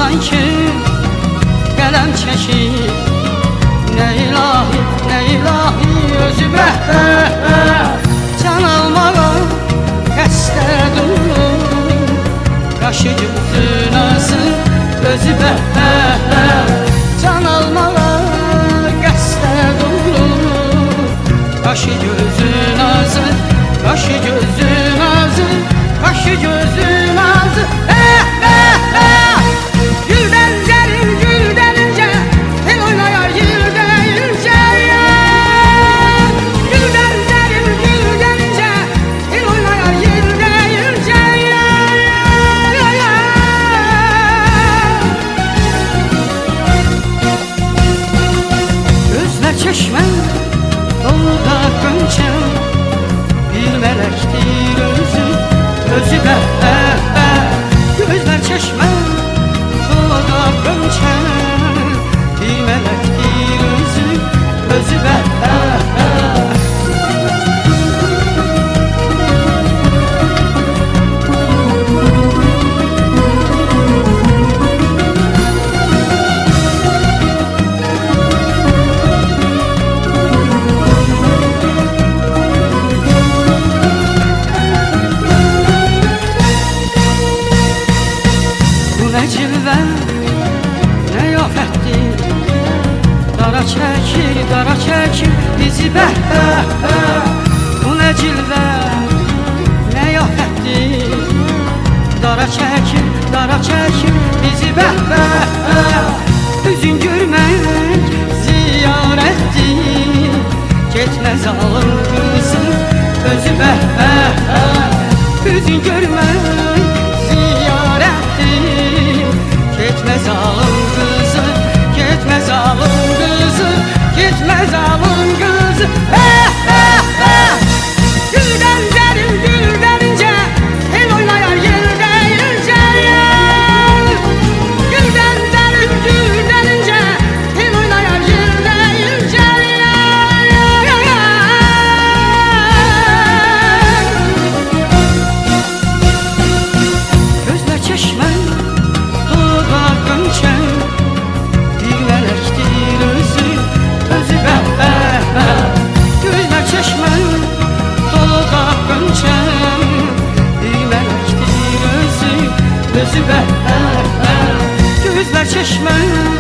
sanki qələm çəkir. Nə ilahi özü can almağa qəsdə durur. Qaşı gözün azı özü can almağa qəsdə durur. Qaşı gözün azı, qaşı gözün azı, qaşı gözün azı. Gülden zəlim gülden ince, el oynayar yılda ince. Gülden zəlim gülden ince, el oynayar yılda ince. Gözler çeşmen, doluda gönçem, bir melektir özü, özü gözler çeşmen, doluda gönçem, bir melektir özü, özü cilvə nə yafətdir, dara çəkir bizi Bu nə cilvə nə yafətdir, dara çəkir bizi Üzün görmək ziyarətdir, getməz alın qızım özü Üzün görmək ziyarətdir, getməz alın qızı, getməz alın qızı, getməz alın qızı. Gülden zəlim gülden ince, el oynayar yerdə ince. Gülden zəlim gülden ince, el oynayar yerdə ince. Gözlər çeşmən, bir melektir özü, özü Gözler çeşmen, doluda gönçem, bir melektir özü, özü Gözler çeşmen